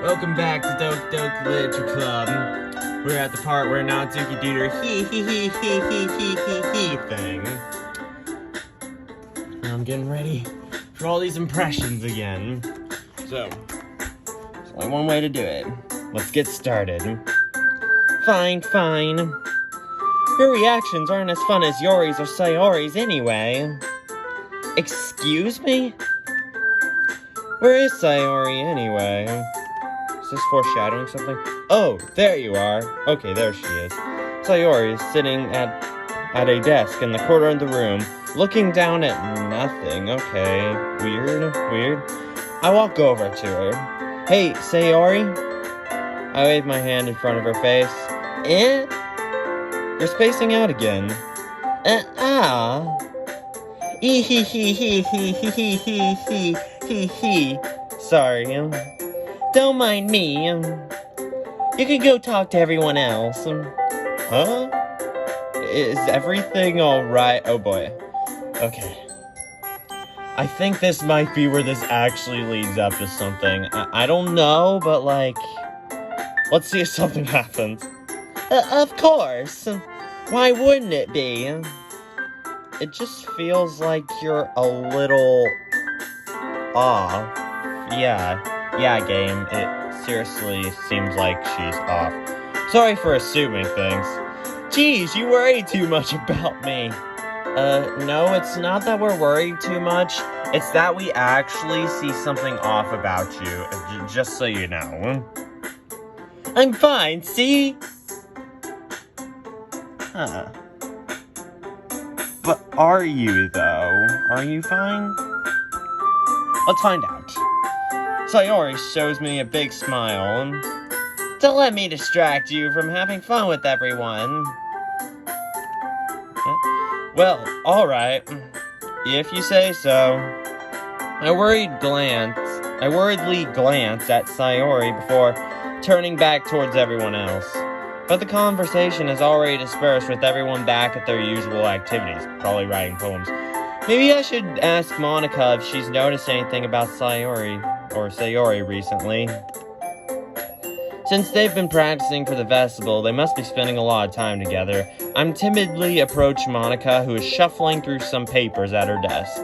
Welcome back to Doki Literature Club. We're at the part where now Doki do her he thing. Now I'm getting ready for all these impressions again. So, there's only one way to do it. Let's get started. Fine. Your reactions aren't as fun as Yori's or Sayori's anyway. Excuse me? Where is Sayori anyway? Is this foreshadowing something? Oh, there you are. Okay, there she is. Sayori is sitting at a desk in the corner of the room, looking down at nothing. Okay, weird. I walk over to her. Hey, Sayori? I wave my hand in front of her face. You're spacing out again. Sorry. Don't mind me. You can go talk to everyone else. Huh? Is everything alright? Oh boy. Okay. I think this might be where this actually leads up to something. I don't know, but like, let's see if something happens. Of course. Why wouldn't it be? It just feels like you're a little off. Yeah, game. It seriously seems like she's off. Sorry for assuming things. Geez, you worry too much about me. No, it's not that we're worried too much. It's that we actually see something off about you, just so you know. I'm fine, see? Huh. But are you, though? Are you fine? Let's find out. Sayori shows me a big smile. Don't let me distract you from having fun with everyone. Well, alright. If you say so. I worriedly glance at Sayori before turning back towards everyone else. But the conversation is already dispersed with everyone back at their usual activities, probably writing poems. Maybe I should ask Monica if she's noticed anything about Sayori recently. Since they've been practicing for the festival, they must be spending a lot of time together. I'm timidly approach Monica, who is shuffling through some papers at her desk.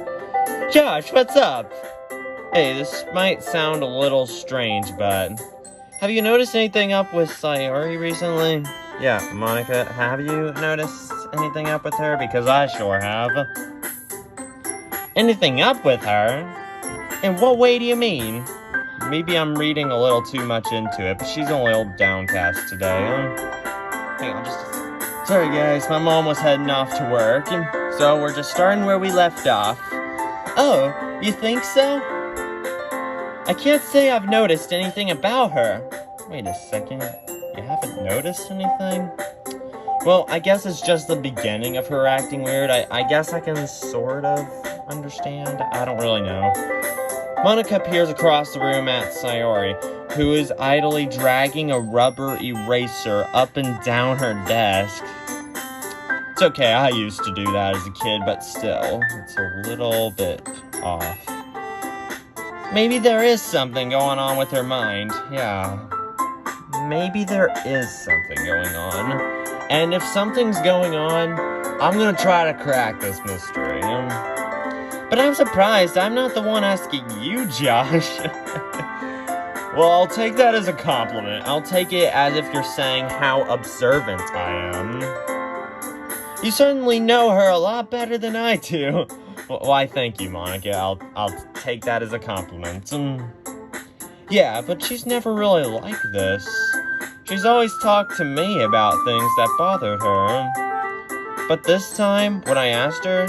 Josh, what's up? Hey, this might sound a little strange, but have you noticed anything up with Sayori recently? Yeah, Monica, have you noticed anything up with her? Because I sure have. Anything up with her? In what way do you mean? Maybe I'm reading a little too much into it, but she's a little downcast today. Hang on, sorry guys, my mom was heading off to work, so we're just starting where we left off. Oh, you think so? I can't say I've noticed anything about her. Wait a second, you haven't noticed anything? Well, I guess it's just the beginning of her acting weird. I guess I can sort of understand. I don't really know. Monica peers across the room at Sayori, who is idly dragging a rubber eraser up and down her desk. It's okay, I used to do that as a kid, but still, it's a little bit off. Maybe there is something going on with her mind. Yeah. Maybe there is something going on. And if something's going on, I'm gonna try to crack this mystery. But I'm surprised I'm not the one asking you, Josh. Well, I'll take that as a compliment. I'll take it as if you're saying how observant I am. You certainly know her a lot better than I do. Why, thank you, Monica. I'll take that as a compliment. Yeah, but she's never really like this. She's always talked to me about things that bothered her. But this time, when I asked her,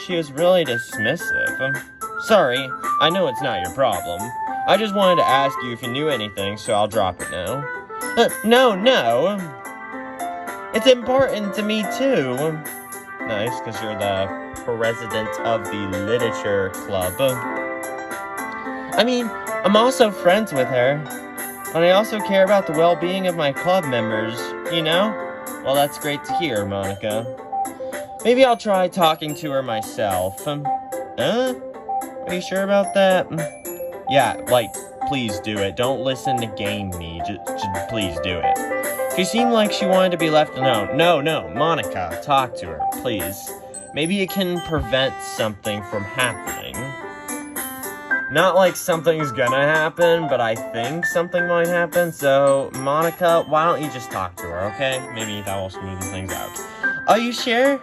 she was really dismissive. Sorry, I know it's not your problem. I just wanted to ask you if you knew anything, so I'll drop it now. No. It's important to me, too. Nice, because you're the president of the literature club. I mean, I'm also friends with her. And I also care about the well-being of my club members, you know? Well, that's great to hear, Monica. Maybe I'll try talking to her myself. Are you sure about that? Yeah, like, please do it. Don't listen to game me. Just please do it. She seemed like she wanted to be left alone. No, Monica, talk to her, please. Maybe it can prevent something from happening. Not like something's gonna happen, but I think something might happen. So, Monica, why don't you just talk to her, okay? Maybe that will smoothen things out. Are you sure?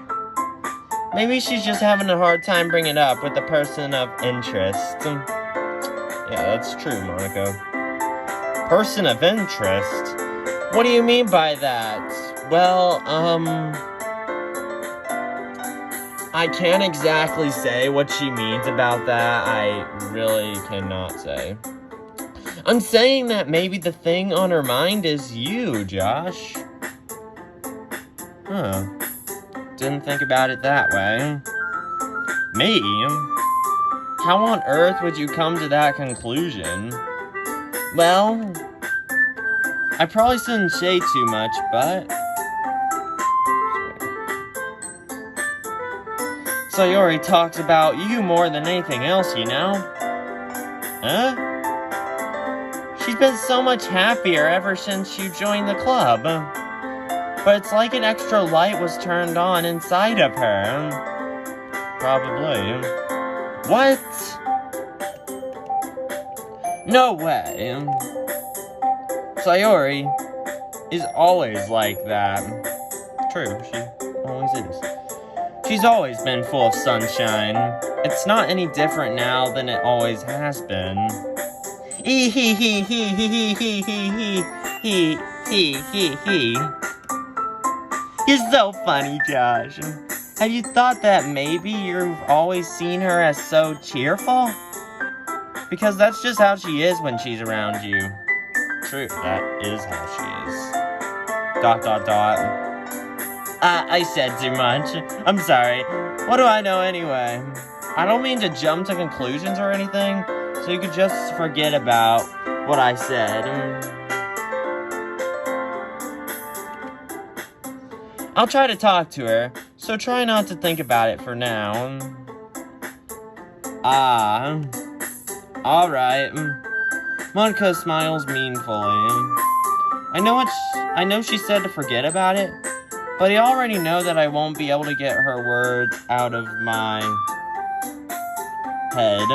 Maybe she's just having a hard time bringing it up with the person of interest. Yeah, that's true, Monica. Person of interest? What do you mean by that? Well, I can't exactly say what she means about that. I really cannot say. I'm saying that maybe the thing on her mind is you, Josh. Huh. Didn't think about it that way. Me? How on earth would you come to that conclusion? Well, I probably shouldn't say too much, but... Sayori talks about you more than anything else, you know? Huh? She's been so much happier ever since you joined the club. But it's like an extra light was turned on inside of her. Probably. What? No way. Sayori is always like that. True, she always is. She's always been full of sunshine. It's not any different now than it always has been. You're so funny, Josh. Have you thought that maybe you've always seen her as so cheerful? Because that's just how she is when she's around you. True, that is how she is. ... I said too much. I'm sorry. What do I know anyway? I don't mean to jump to conclusions or anything, so you could just forget about what I said. I'll try to talk to her, so try not to think about it for now. Alright. Monica smiles meaningfully. I know she said to forget about it, but I already know that I won't be able to get her words out of my head.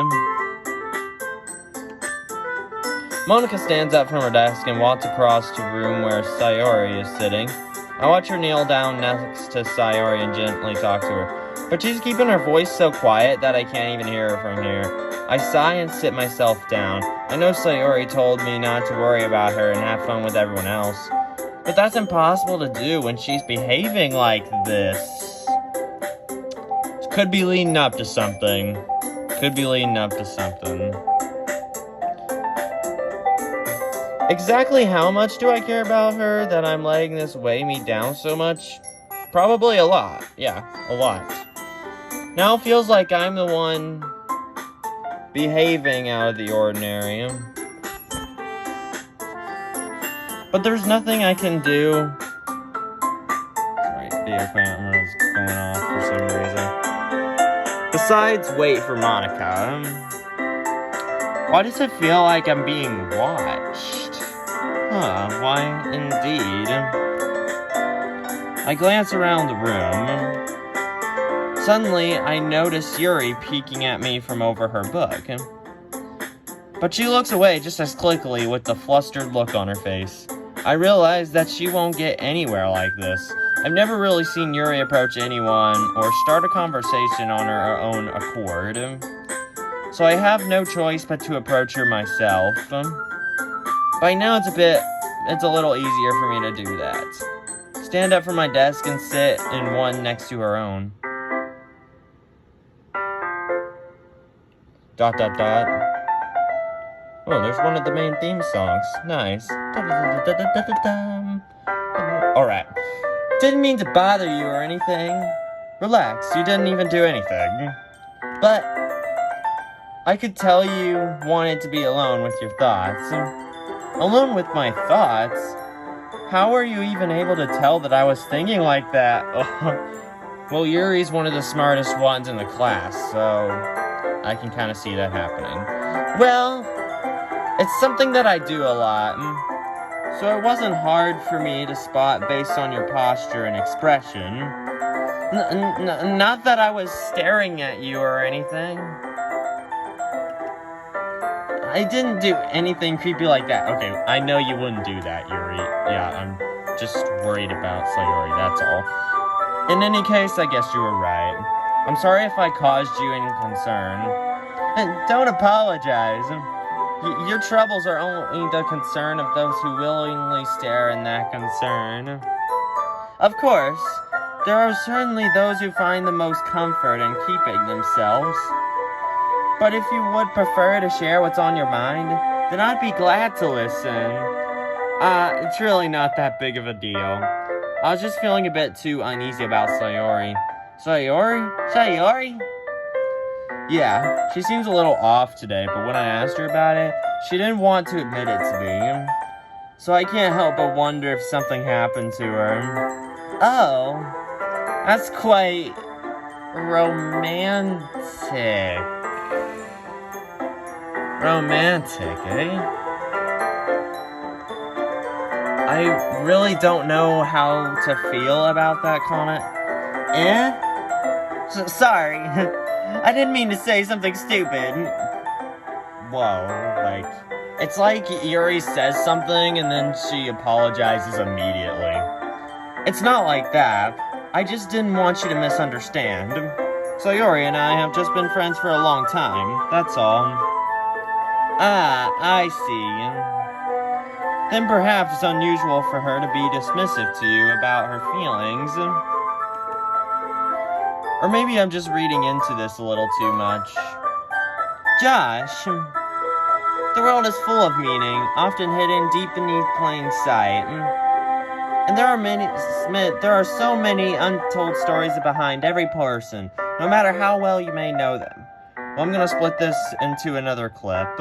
Monica stands up from her desk and walks across to the room where Sayori is sitting. I watch her kneel down next to Sayori and gently talk to her, but she's keeping her voice so quiet that I can't even hear her from here. I sigh and sit myself down. I know Sayori told me not to worry about her and have fun with everyone else, but that's impossible to do when she's behaving like this. Could be leading up to something. Exactly how much do I care about her that I'm letting this weigh me down so much? Probably a lot. Yeah, a lot. Now it feels like I'm the one behaving out of the ordinary. But there's nothing I can do. Sorry, the camera is going off for some reason. Besides, wait for Monica. Why does it feel like I'm being watched? Why indeed. I glance around the room. Suddenly, I notice Yuri peeking at me from over her book. But she looks away just as quickly with the flustered look on her face. I realize that she won't get anywhere like this. I've never really seen Yuri approach anyone or start a conversation on her own accord. So I have no choice but to approach her myself. By now it's a little easier for me to do that. Stand up from my desk and sit in one next to her own. ... Oh, there's one of the main theme songs. Nice. Alright. Didn't mean to bother you or anything. Relax, you didn't even do anything. But I could tell you wanted to be alone with your thoughts. Alone with my thoughts? How are you even able to tell that I was thinking like that? Well, Yuri's one of the smartest ones in the class, so I can kind of see that happening. Well, It's something that I do a lot, so it wasn't hard for me to spot based on your posture and expression. Not that I was staring at you or anything. I didn't do anything creepy like that. Okay, I know you wouldn't do that, Yuri. Yeah, I'm just worried about Sayori, that's all. In any case, I guess you were right. I'm sorry if I caused you any concern. And don't apologize. Your troubles are only the concern of those who willingly stare in that concern. Of course, there are certainly those who find the most comfort in keeping themselves. But if you would prefer to share what's on your mind, then I'd be glad to listen. It's really not that big of a deal. I was just feeling a bit too uneasy about Sayori. Sayori? Yeah, she seems a little off today, but when I asked her about it, she didn't want to admit it to me. So I can't help but wonder if something happened to her. Oh, that's quite romantic. Romantic, eh? I really don't know how to feel about that comment. Sorry. I didn't mean to say something stupid. Whoa, it's like Yuri says something and then she apologizes immediately. It's not like that. I just didn't want you to misunderstand. Sayori and I have just been friends for a long time, that's all. Ah, I see. Then perhaps it's unusual for her to be dismissive to you about her feelings. Or maybe I'm just reading into this a little too much. Josh, the world is full of meaning, often hidden deep beneath plain sight. And there are so many untold stories behind every person, no matter how well you may know them. Well, I'm gonna split this into another clip.